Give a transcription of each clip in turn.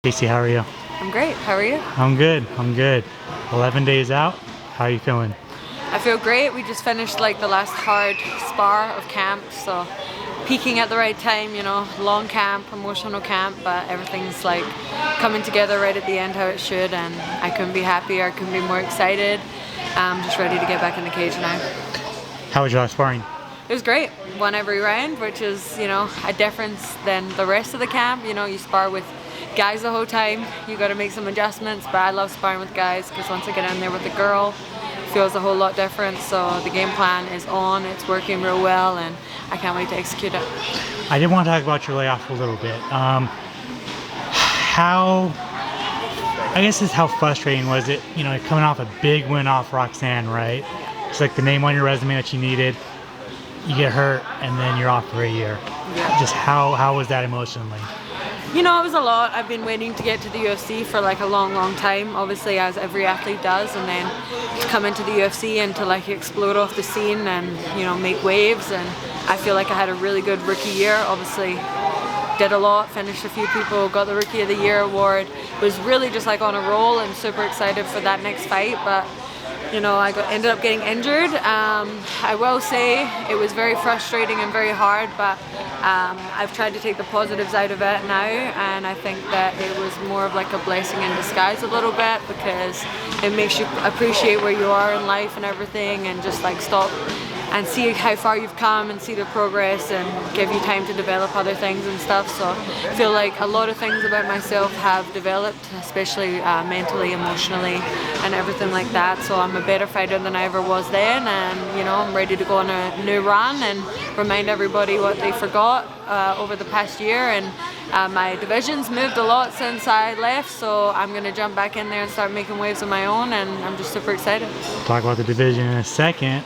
Casey, how are you? I'm great. How are you? I'm good. 11 days out. How are you feeling? I feel great. We just finished like the last hard spar of camp, so peaking at the right time, you know, long camp, emotional camp, but everything's like coming together right at the end how it should, and I couldn't be happier, I couldn't be more excited. I'm just ready to get back in the cage now. How was your last sparring? It was great. Won every round, which is, you know, a difference than the rest of the camp. You know, you spar with guys the whole time. You got to make some adjustments, but I love sparring with guys because once I get in there with a girl, it feels a whole lot different. So the game plan is on. It's working real well, and I can't wait to execute it. I did want to talk about your layoff a little bit. How frustrating was it? You know, coming off a big win off Roxanne, right? It's like the name on your resume that you needed. You get hurt, and then you're off for a year. Yeah. Just how was that emotionally? You know, it was a lot. I've been waiting to get to the UFC for like a long time, obviously, as every athlete does, and then to come into the UFC and to like explode off the scene and, you know, make waves. And I feel like I had a really good rookie year. Obviously, did a lot, finished a few people, got the Rookie of the Year award. Was really just like on a roll and super excited for that next fight, but you know, ended up getting injured. I will say it was very frustrating and very hard, but I've tried to take the positives out of it now, and I think that it was more of like a blessing in disguise a little bit, because it makes you appreciate where you are in life and everything, and just like stop and see how far you've come and see the progress and give you time to develop other things and stuff. So I feel like a lot of things about myself have developed, especially mentally, emotionally, and everything like that. So I'm a better fighter than I ever was then, and you know, I'm ready to go on a new run and remind everybody what they forgot over the past year. And my division's moved a lot since I left, so I'm going to jump back in there and start making waves of my own, and I'm just super excited. Talk about the division in a second.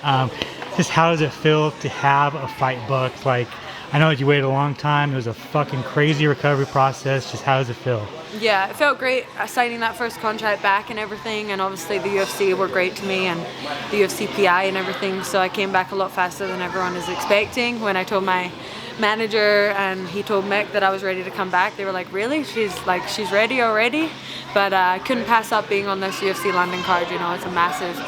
Just how does it feel to have a fight booked? Like, I know that you waited a long time. It was a fucking crazy recovery process. Just how does it feel? Yeah, it felt great signing that first contract back and everything, and obviously the UFC were great to me, and the UFC PI and everything, so I came back a lot faster than everyone is expecting. When I told my manager and he told Mick that I was ready to come back, they were like, really? She's ready already? But I couldn't pass up being on this UFC London card. You know, it's a massive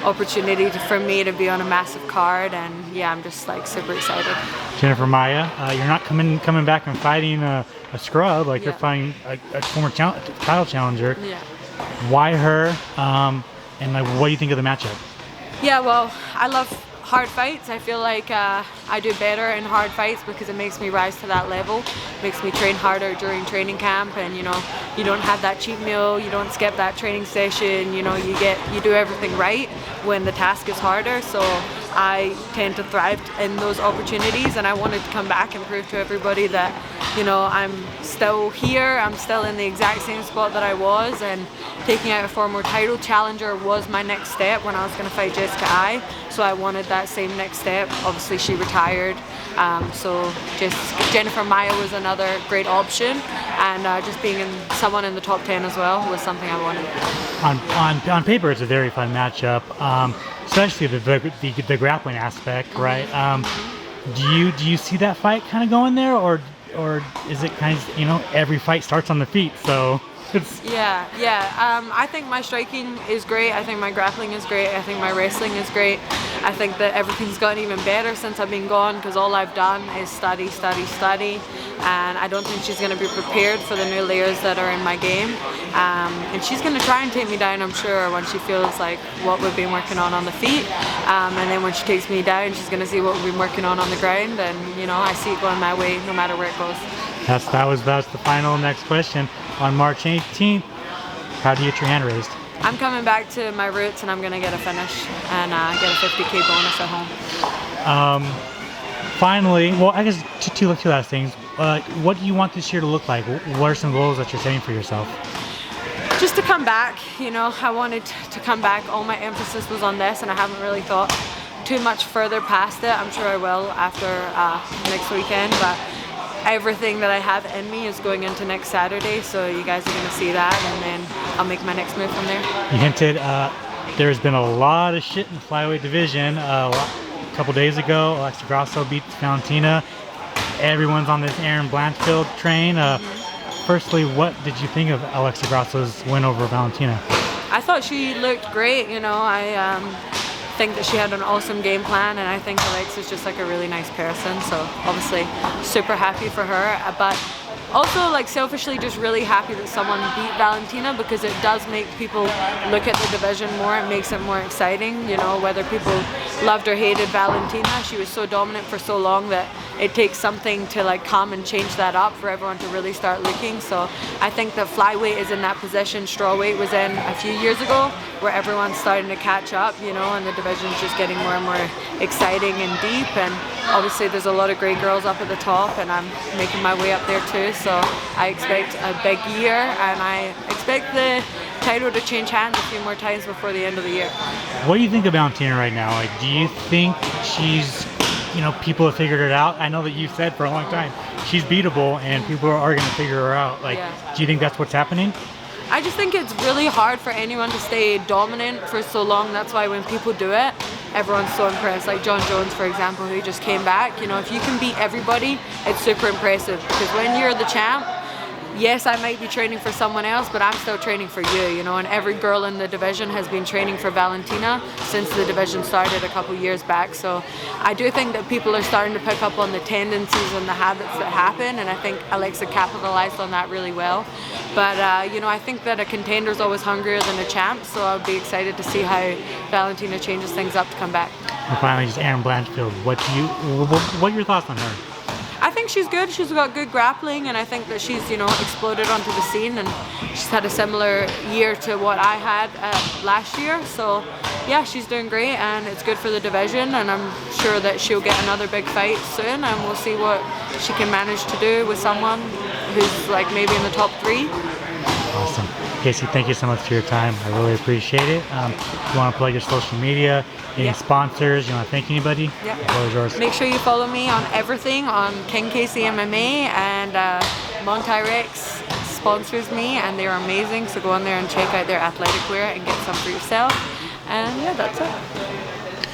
opportunity for me to be on a massive card, and yeah, I'm just like super excited. Jennifer Maia, you're not coming back and fighting a scrub, like you're fighting a former title challenger. Yeah. Why her? And like, what do you think of the matchup? Yeah, well, I love hard fights. I feel like I do better in hard fights because it makes me rise to that level. It makes me train harder during training camp, and you know, you don't have that cheat meal, you don't skip that training session, you know, you do everything right when the task is harder. So I tend to thrive in those opportunities, and I wanted to come back and prove to everybody that, you know, I'm still here, I'm still in the exact same spot that I was, and taking out a former title challenger was my next step when I was going to fight Jessica Ai. So I wanted that same next step. Obviously she retired, so just Jennifer Maia was another great option, and just being someone in the top 10 as well was something I wanted. On paper, it's a very fun matchup, especially the grappling aspect, right? Do you see that fight kind of going there, or is it kind of, you know, every fight starts on the feet, so it's... Yeah. I think my striking is great. I think my grappling is great. I think my wrestling is great. I think that everything's gotten even better since I've been gone, because all I've done is study, and I don't think she's going to be prepared for the new layers that are in my game, and she's going to try and take me down, I'm sure, when she feels like what we've been working on the feet, and then when she takes me down, she's going to see what we've been working on the ground, and you know, I see it going my way no matter where it goes. That's the final next question. On March 18th, how do you get your hand raised? I'm coming back to my roots, and I'm going to get a finish and get a 50K bonus at home. Finally, well, I guess two last things. What do you want this year to look like? What are some goals that you're setting for yourself? Just to come back, you know, I wanted to come back. All my emphasis was on this, and I haven't really thought too much further past it. I'm sure I will after next weekend, but everything that I have in me is going into next Saturday, so you guys are going to see that, and then I'll make my next move from there. You hinted there's been a lot of shit in the flyweight division. A couple days ago, Alexa Grasso beat Valentina. Everyone's on this Aaron Blanchfield train. firstly, what did you think of Alexa Grasso's win over Valentina? I thought she looked great. I think that she had an awesome game plan, and I think Alexa's just like a really nice person. So obviously, super happy for her. But also, like, selfishly just really happy that someone beat Valentina, because it does make people look at the division more. It makes it more exciting, whether people loved or hated Valentina. She was so dominant for so long that it takes something to like come and change that up for everyone to really start looking. So I think that flyweight is in that position strawweight was in a few years ago, where everyone's starting to catch up, and the division's just getting more and more exciting and deep. And obviously there's a lot of great girls up at the top, and I'm making my way up there too. So I expect a big year, and I expect the title to change hands a few more times before the end of the year. What do you think of Valentina right now? Like, do you think she's, people have figured it out? I know that you've said for a long time she's beatable, and people are going to figure her out. Like, do you think that's what's happening? I just think it's really hard for anyone to stay dominant for so long. That's why when people do it, everyone's so impressed. Like John Jones, for example, who just came back. If you can beat everybody, it's super impressive. Because when you're the champ, yes, I might be training for someone else, but I'm still training for you, and every girl in the division has been training for Valentina since the division started a couple years back. So I do think that people are starting to pick up on the tendencies and the habits that happen, and I think Alexa capitalized on that really well. But, I think that a contender is always hungrier than a champ, so I'll be excited to see how Valentina changes things up to come back. And finally, just Erin Blanchfield. What are your thoughts on her? I think she's good. She's got good grappling, and I think that she's, exploded onto the scene, and she's had a similar year to what I had last year. So, yeah, she's doing great, and it's good for the division, and I'm sure that she'll get another big fight soon, and we'll see what she can manage to do with someone who's like maybe in the top 3. Awesome. Casey, thank you so much for your time. I really appreciate it. If you want to plug your social media, any sponsors, you want to thank anybody? Yeah. The floor is yours. Make sure you follow me on everything on King Casey MMA, and Montyrex sponsors me, and they're amazing. So go on there and check out their athletic wear and get some for yourself. And yeah, that's it.